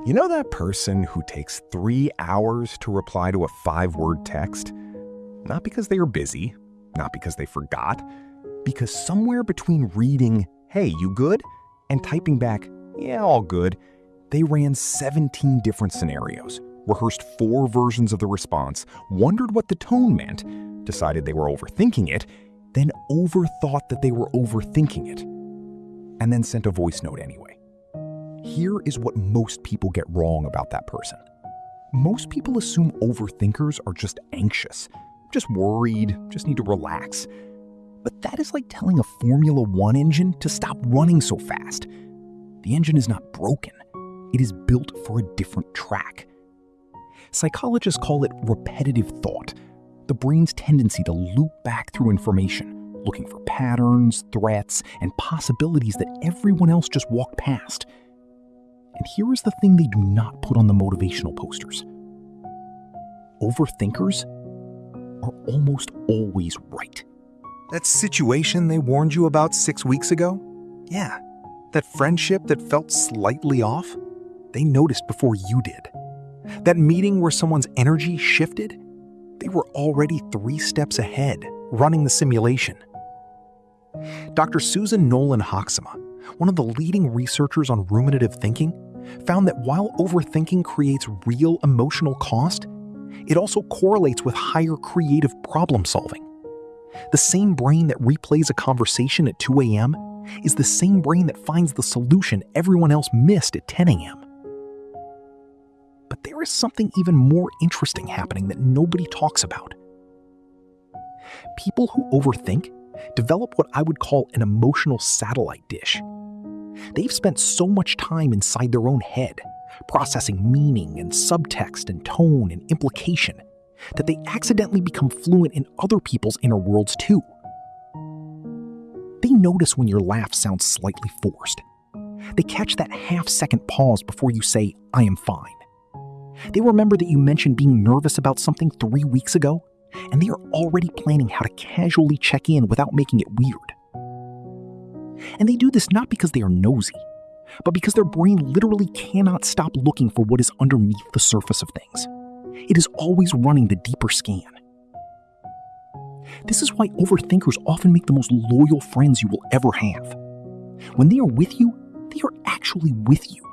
You know that person who takes 3 hours to reply to a 5-word text? Not because they are busy, not because they forgot, because somewhere between reading, "Hey, you good?" and typing back, "Yeah, all good," they ran 17 different scenarios, rehearsed 4 versions of the response, wondered what the tone meant, decided they were overthinking it, then overthought that they were overthinking it, and then sent a voice note anyway. Here is what most people get wrong about that person. Most people assume overthinkers are just anxious, just worried, just need to relax. But that is like telling a Formula One engine to stop running so fast. The engine is not broken. It is built for a different track. Psychologists call it repetitive thought, the brain's tendency to loop back through information, looking for patterns, threats, and possibilities that everyone else just walked past. And here is the thing they do not put on the motivational posters. Overthinkers are almost always right. That situation they warned you about 6 weeks ago? Yeah. That friendship that felt slightly off? They noticed before you did. That meeting where someone's energy shifted? They were already 3 steps ahead, running the simulation. Dr. Susan Nolan-Hoxema, one of the leading researchers on ruminative thinking, found that while overthinking creates real emotional cost, it also correlates with higher creative problem solving. The same brain that replays a conversation at 2 a.m. is the same brain that finds the solution everyone else missed at 10 a.m. But there is something even more interesting happening that nobody talks about. People who overthink develop what I would call an emotional satellite dish. They've spent so much time inside their own head, processing meaning and subtext and tone and implication, that they accidentally become fluent in other people's inner worlds too. They notice when your laugh sounds slightly forced. They catch that half-second pause before you say, "I am fine." They remember that you mentioned being nervous about something 3 weeks ago, and they are already planning how to casually check in without making it weird. And they do this not because they are nosy, but because their brain literally cannot stop looking for what is underneath the surface of things. It is always running the deeper scan. This is why overthinkers often make the most loyal friends you will ever have. When they are with you, they are actually with you.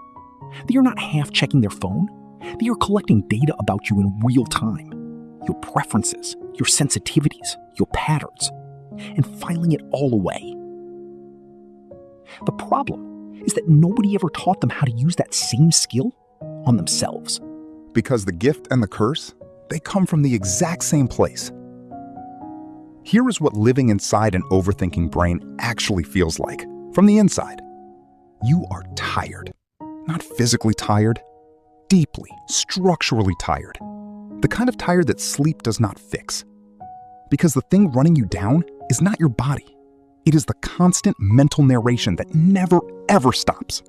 They are not half checking their phone. They are collecting data about you in real time. Your preferences, your sensitivities, your patterns, and filing it all away. The problem is that nobody ever taught them how to use that same skill on themselves. Because the gift and the curse, they come from the exact same place. Here is what living inside an overthinking brain actually feels like, from the inside. You are tired. Not physically tired, deeply, structurally tired. The kind of tired that sleep does not fix. Because the thing running you down is not your body. It is the constant mental narration that never, ever stops.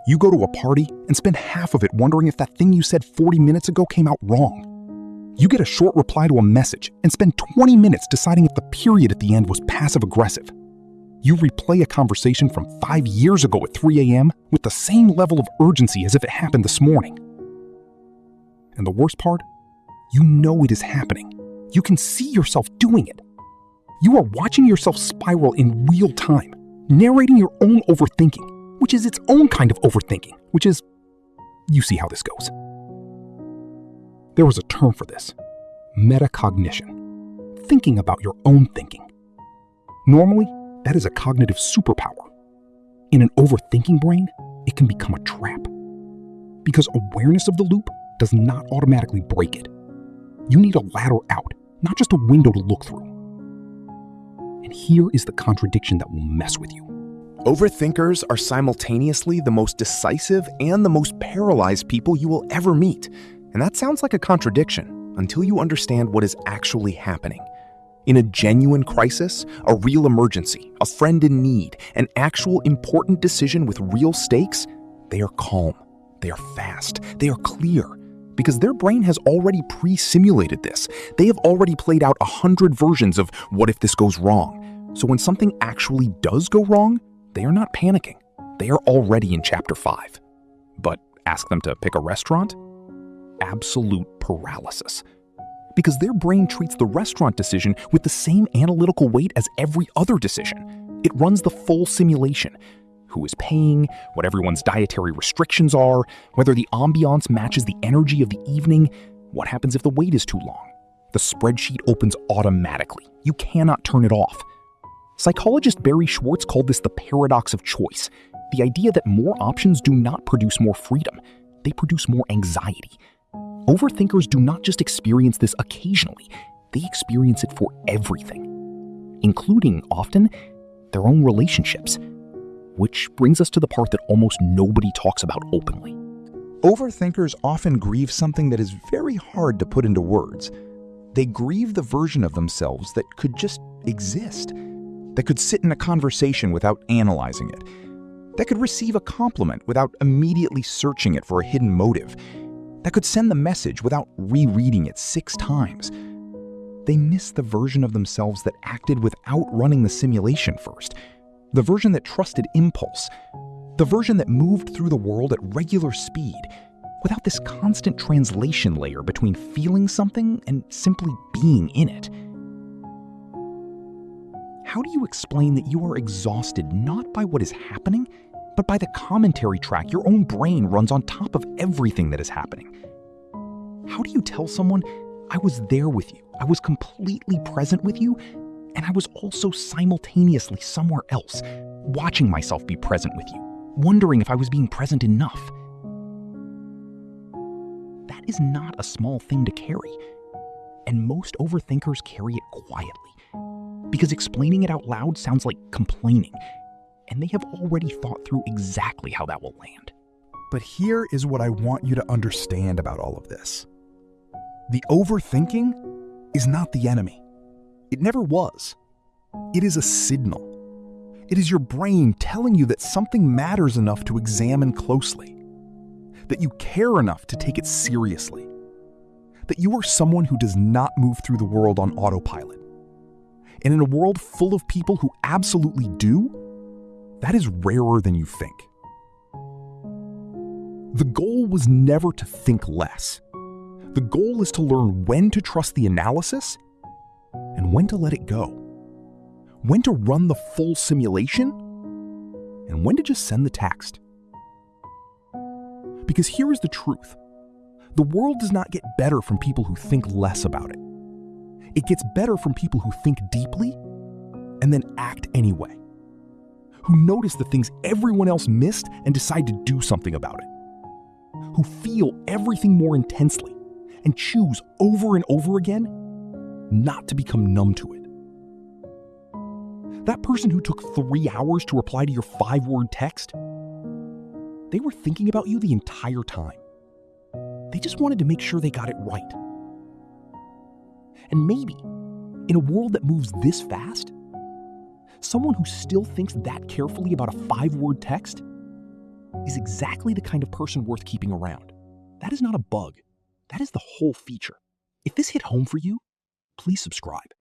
You go to a party and spend half of it wondering if that thing you said 40 minutes ago came out wrong. You get a short reply to a message and spend 20 minutes deciding if the period at the end was passive-aggressive. You replay a conversation from 5 years ago at 3 a.m. with the same level of urgency as if it happened this morning. And the worst part? You know it is happening. You can see yourself doing it. You are watching yourself spiral in real time, narrating your own overthinking, which is its own kind of overthinking, which is, you see how this goes. There was a term for this, metacognition, thinking about your own thinking. Normally, that is a cognitive superpower. In an overthinking brain, it can become a trap. Because awareness of the loop does not automatically break it. You need a ladder out, not just a window to look through. And here is the contradiction that will mess with you. Overthinkers are simultaneously the most decisive and the most paralyzed people you will ever meet. And that sounds like a contradiction until you understand what is actually happening. In a genuine crisis, a real emergency, a friend in need, an actual important decision with real stakes, they are calm, they are fast, they are clear, because their brain has already pre-simulated this. They have already played out 100 versions of what if this goes wrong. So when something actually does go wrong, they are not panicking. They are already in chapter 5. But ask them to pick a restaurant? Absolute paralysis. Because their brain treats the restaurant decision with the same analytical weight as every other decision. It runs the full simulation. Who is paying, what everyone's dietary restrictions are, whether the ambiance matches the energy of the evening, what happens if the wait is too long. The spreadsheet opens automatically. You cannot turn it off. Psychologist Barry Schwartz called this the paradox of choice, the idea that more options do not produce more freedom, they produce more anxiety. Overthinkers do not just experience this occasionally, they experience it for everything, including, often, their own relationships. Which brings us to the part that almost nobody talks about openly. Overthinkers often grieve something that is very hard to put into words. They grieve the version of themselves that could just exist, that could sit in a conversation without analyzing it, that could receive a compliment without immediately searching it for a hidden motive, that could send the message without rereading it 6 times. They miss the version of themselves that acted without running the simulation first, the version that trusted impulse, the version that moved through the world at regular speed, without this constant translation layer between feeling something and simply being in it. How do you explain that you are exhausted not by what is happening, but by the commentary track your own brain runs on top of everything that is happening? How do you tell someone, I was there with you, I was completely present with you, and I was also simultaneously somewhere else, watching myself be present with you, wondering if I was being present enough? That is not a small thing to carry, and most overthinkers carry it quietly, because explaining it out loud sounds like complaining, and they have already thought through exactly how that will land. But here is what I want you to understand about all of this. The overthinking is not the enemy. It never was. It is a signal. It is your brain telling you that something matters enough to examine closely, that you care enough to take it seriously, that you are someone who does not move through the world on autopilot. And in a world full of people who absolutely do, that is rarer than you think. The goal was never to think less. The goal is to learn when to trust the analysis and when to let it go. When to run the full simulation and when to just send the text. Because here is the truth. The world does not get better from people who think less about it. It gets better from people who think deeply and then act anyway. Who notice the things everyone else missed and decide to do something about it. Who feel everything more intensely and choose over and over again not to become numb to it. That person who took 3 hours to reply to your 5-word text, they were thinking about you the entire time. They just wanted to make sure they got it right. And maybe, in a world that moves this fast, someone who still thinks that carefully about a 5-word text is exactly the kind of person worth keeping around. That is not a bug. That is the whole feature. If this hit home for you, please subscribe.